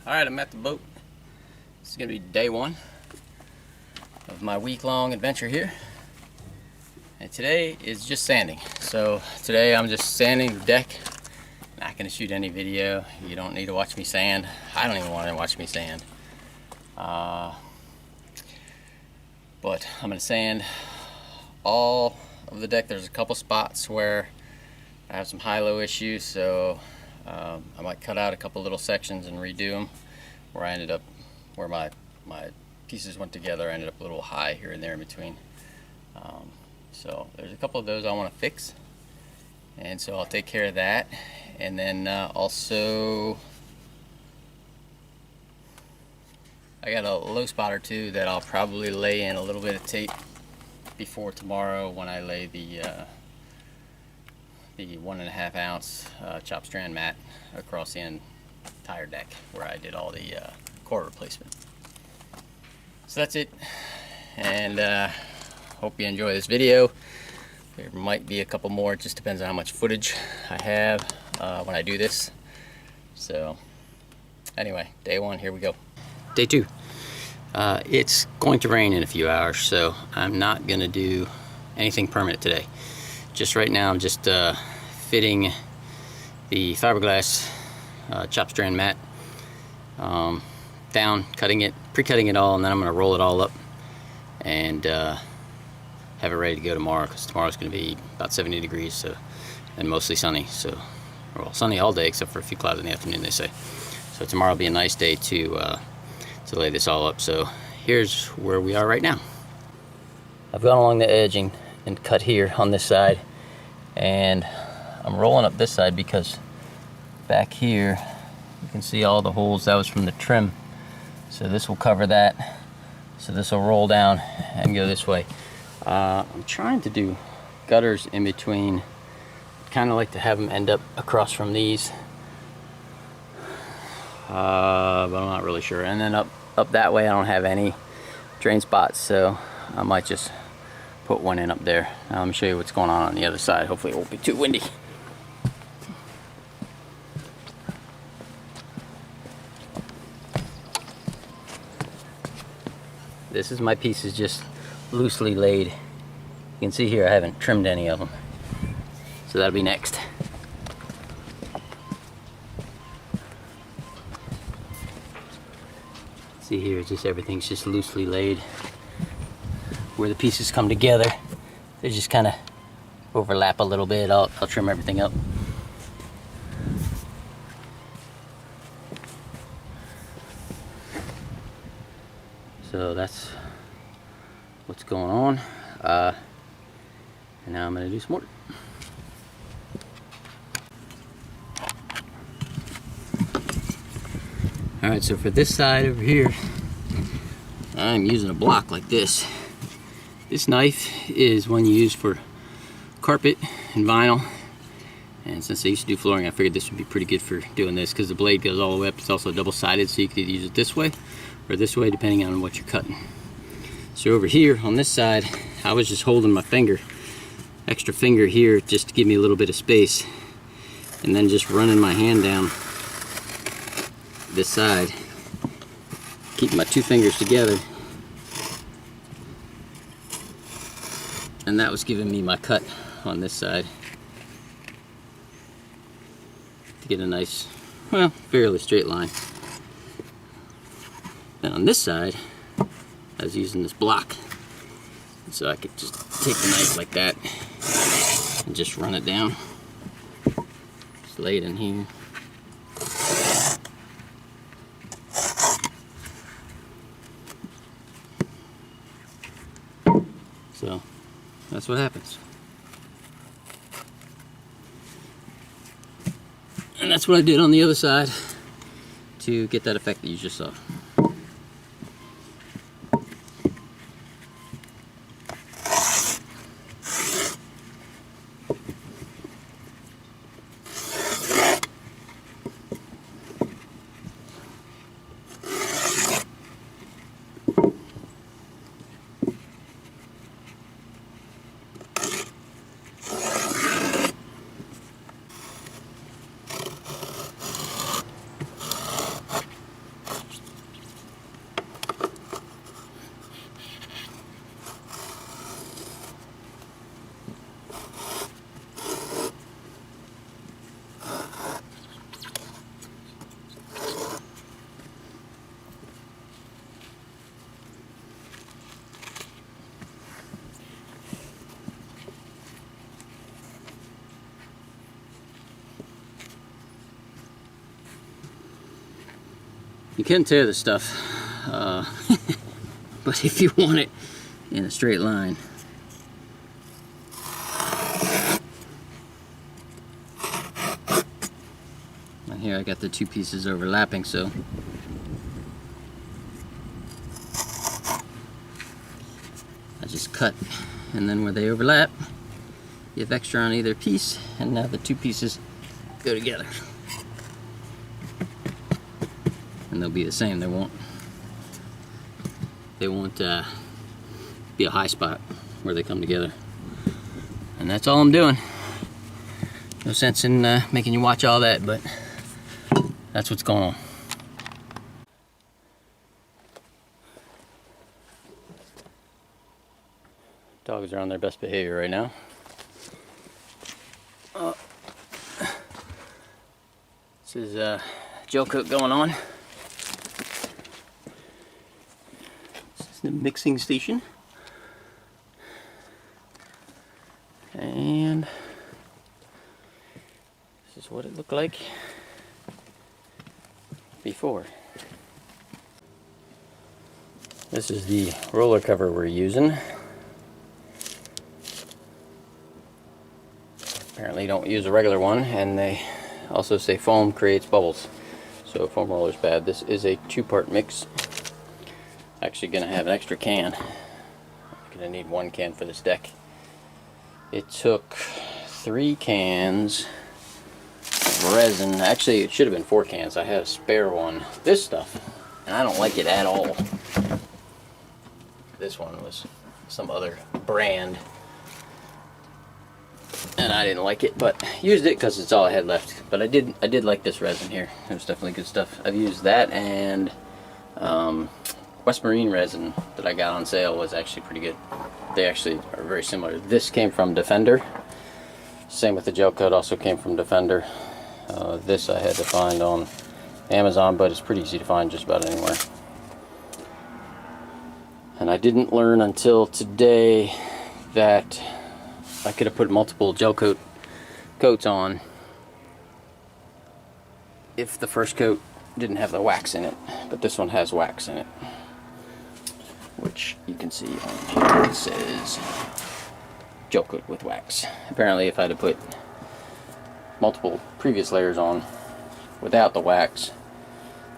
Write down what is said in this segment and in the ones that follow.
Alright, I'm at the boat. This is going to be day one of my week-long adventure here. And today is just sanding. So today I'm just sanding the deck. Not going to shoot any video. You don't need to watch me sand. I don't even want to watch me sand. But I'm going to sand all of the deck. There's a couple spots where I have some high-low issues, so I might cut out a couple little sections and redo them. Where I ended up, where my pieces went together, I ended up a little high here and there in between. So there's a couple of those I want to fix, and so I'll take care of that. And then also I got a low spot or two that I'll probably lay in a little bit of tape before tomorrow when I lay the 1.5 ounce chop strand mat across the entire deck where I did all the core replacement. So that's it, and hope you enjoy this video. There might be a couple more. It just depends on how much footage I have when I do this. So anyway, day one, here we go. Day two. It's going to rain in a few hours, so I'm not going to do anything permanent today. Just right now I'm just fitting the fiberglass chop strand mat down, cutting it, pre-cutting it all, and then I'm going to roll it all up and have it ready to go tomorrow, because tomorrow's going to be about 70 degrees, so, and mostly sunny, so, well, sunny all day except for a few clouds in the afternoon, they say. So tomorrow will be a nice day to lay this all up. So here's where we are right now. I've gone along the edge and cut here on this side, and I'm rolling up this side because back here you can see all the holes. That was from the trim, so this will cover that, so this will roll down and go this way. I'm trying to do gutters in between, kind of like to have them end up across from these, but I'm not really sure. And then up that way I don't have any drain spots, so I might just put one in up there. Now let me show you what's going on the other side. Hopefully it won't be too windy. This is my pieces just loosely laid. You can see here I haven't trimmed any of them, so that'll be next. See here, it's just everything's just loosely laid. Where the pieces come together, they just kind of overlap a little bit. I'll trim everything up. So that's what's going on. And now I'm going to do some more. Alright, so for this side over here, I'm using a block like this. This knife is one you use for carpet and vinyl. And since I used to do flooring, I figured this would be pretty good for doing this, because the blade goes all the way up. It's also double-sided, so you could use it this way or this way, depending on what you're cutting. So over here on this side, I was just holding my finger, extra finger here, just to give me a little bit of space, and then just running my hand down this side, keeping my two fingers together, and that was giving me my cut on this side to get a nice, well, fairly straight line. And on this side I was using this block, so I could just take the knife like that and just run it down. Just lay it in here. So that's what happens. And that's what I did on the other side to get that effect that you just saw. You can tear the stuff, but if you want it in a straight line. And here I got the two pieces overlapping, so I just cut, and then where they overlap, you have extra on either piece, and now the two pieces go together. And they'll be the same. They won't be a high spot where they come together. And that's all I'm doing. No sense in making you watch all that, but that's what's going on. Dogs are on their best behavior right now. This is Gelcoat going on. This is the mixing station. And this is what it looked like before. This is the roller cover we're using. Apparently don't use a regular one, and they also say foam creates bubbles, so foam roller is bad. This is a 2-part mix. Actually gonna have an extra can. I'm gonna need 1 can for this deck. It took 3 cans of resin. Actually, it should have been 4 cans. I had a spare one. This stuff, and I don't like it at all. This one was some other brand, and I didn't like it, but used it because it's all I had left. But I did like this resin here. It was definitely good stuff. I've used that, and West Marine resin that I got on sale was actually pretty good. They actually are very similar. This came from Defender. Same with the Gelcoat, also came from Defender. This I had to find on Amazon, but it's pretty easy to find just about anywhere. And I didn't learn until today that I could have put multiple Gelcoat coats on if the first coat didn't have the wax in it, but this one has wax in it, which you can see on here. It says Gelcoat with wax. Apparently if I had put multiple previous layers on without the wax,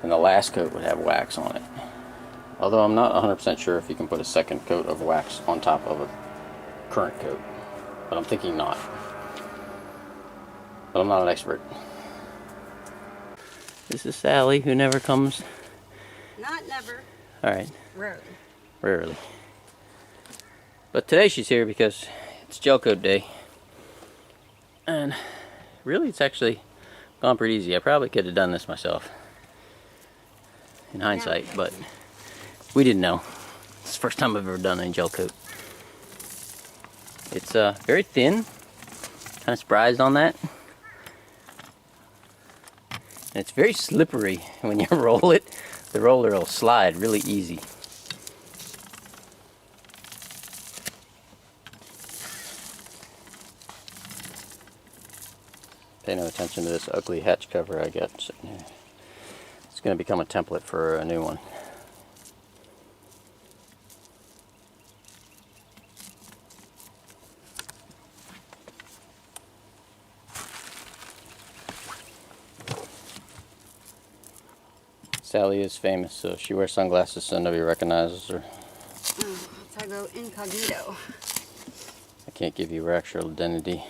then the last coat would have wax on it. Although I'm not 100% sure if you can put a second coat of wax on top of a current coat, but I'm thinking not. But I'm not an expert. This is Sally, who never comes. Not never. Alright. Rarely. Rarely. But today she's here because it's Gelcoat day. And really it's actually gone pretty easy. I probably could have done this myself in hindsight, but we didn't know. It's the first time I've ever done any Gelcoat. It's very thin. Kind of surprised on that. And it's very slippery. When you roll it, the roller will slide really easy. Pay no attention to this ugly hatch cover I got sitting here. It's going to become a template for a new one. Sally is famous, so she wears sunglasses so nobody recognizes her. Oh, if I go incognito. I can't give you her actual identity.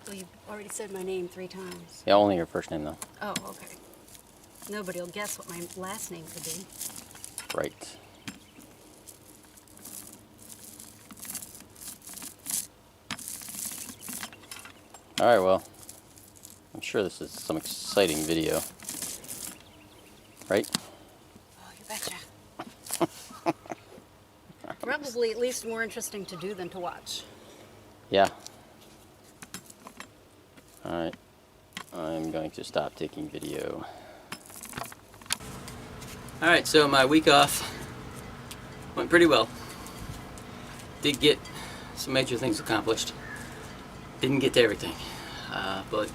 Well, you already said my name 3 times. Yeah, only your first name though. Oh, okay. Nobody will guess what my last name could be. Right. Alright, well, I'm sure this is some exciting video. Right? Oh, you betcha. Probably at least more interesting to do than to watch. Yeah. Alright. I'm going to stop taking video. Alright, so my week off went pretty well. Did get some major things accomplished. Didn't get to everything. But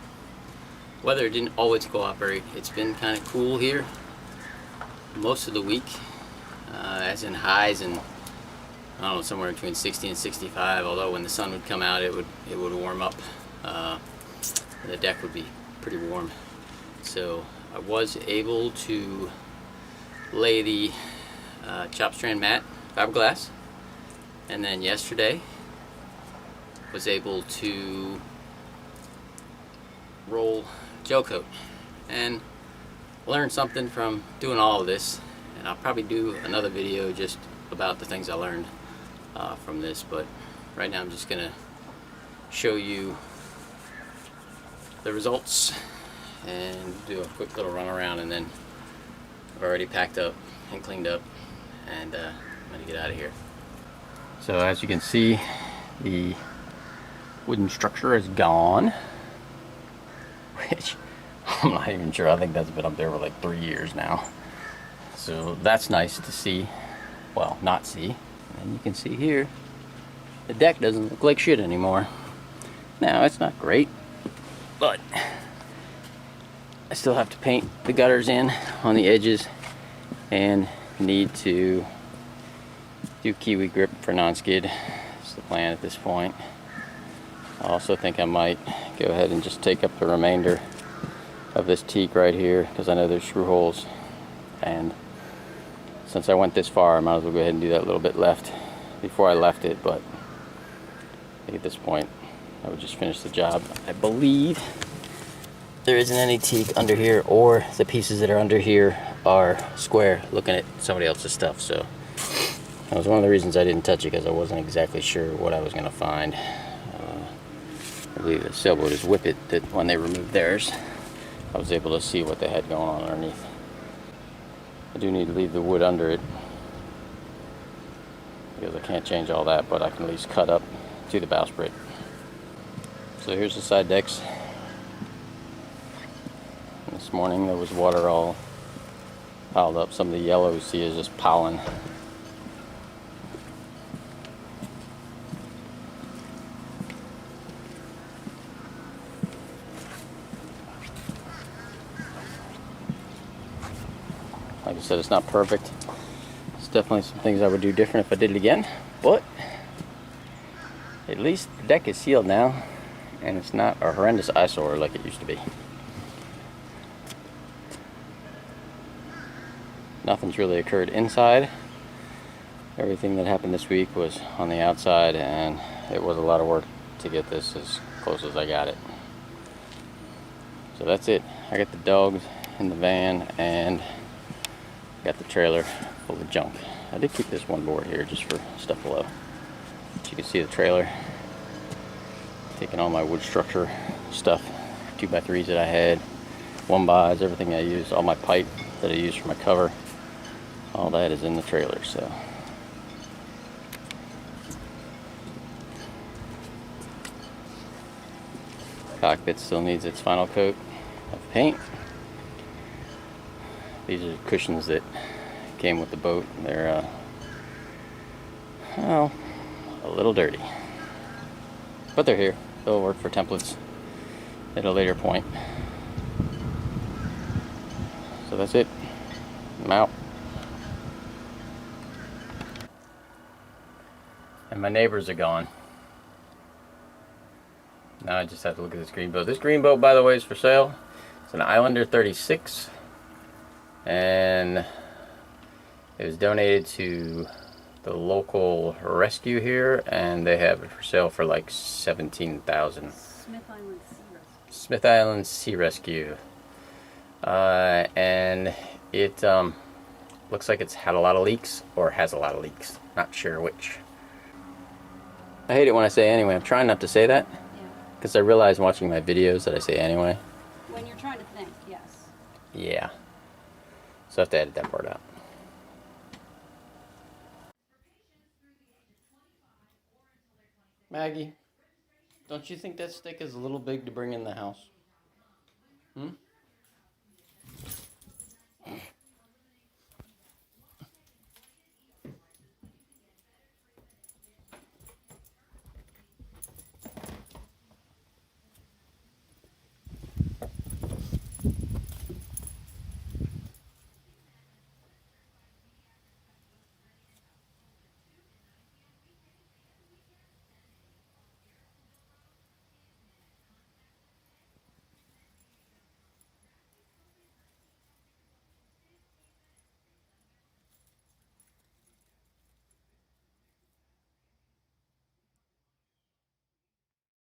weather didn't always cooperate. It's been kind of cool here. most of the week, as in highs and I don't know, somewhere between 60 and 65. Although when the sun would come out, it would warm up. The deck would be pretty warm. So I was able to lay the chop strand mat, fiberglass, and then yesterday was able to roll gel coat and learn something from doing all of this. And I'll probably do another video just about the things I learned from this, but right now I'm just gonna show you the results and do a quick little run around, and then I've already packed up and cleaned up, and I'm gonna get out of here. So as you can see, the wooden structure is gone, which I'm not even sure. I think that's been up there for like 3 years now. So that's nice to see. Well, not see. And you can see here, the deck doesn't look like shit anymore. Now, it's not great, but I still have to paint the gutters in on the edges and need to do kiwi grip for non-skid. That's the plan at this point. I also think I might go ahead and just take up the remainder of this teak right here, because I know there's screw holes, and since I went this far, I might as well go ahead and do that little bit left before I left it. But I think at this point I would just finish the job. I believe there isn't any teak under here, or the pieces that are under here are square, looking at somebody else's stuff. So that was one of the reasons I didn't touch it, because I wasn't exactly sure what I was going to find. I believe the sailboat is Whippet, that when they removed theirs, I was able to see what they had going on underneath. I do need to leave the wood under it, because I can't change all that, but I can at least cut up to the bowsprit. So here's the side decks. This morning there was water all piled up. Some of the yellow you see is just pollen. Like I said, it's not perfect. It's definitely some things I would do different if I did it again, but at least the deck is sealed now, and it's not a horrendous eyesore like it used to be. Nothing's really occurred inside. Everything that happened this week was on the outside, and it was a lot of work to get this as close as I got it. So that's it. I got the dogs in the van, and got the trailer full of junk. I did keep this one board here just for stuff below. But you can see the trailer. Taking all my wood structure stuff, 2x3s that I had, 1x, everything I used, all my pipe that I used for my cover, all that is in the trailer. So cockpit still needs its final coat of paint. These are cushions that came with the boat. They're well, a little dirty, but they're here. They'll work for templates at a later point. So that's it. I'm out. And my neighbors are gone. Now I just have to look at this green boat. This green boat, by the way, is for sale. It's an Islander 36. And it was donated to the local rescue here, and they have it for sale for like $17,000. Smith Island Sea Rescue. And it looks like it's had a lot of leaks, or has a lot of leaks. Not sure which. I hate it when I say anyway. I'm trying not to say that, because I realize watching my videos that I say anyway. When you're trying to think, yes. Yeah. So I have to edit that part out. Maggie, don't you think that stick is a little big to bring in the house?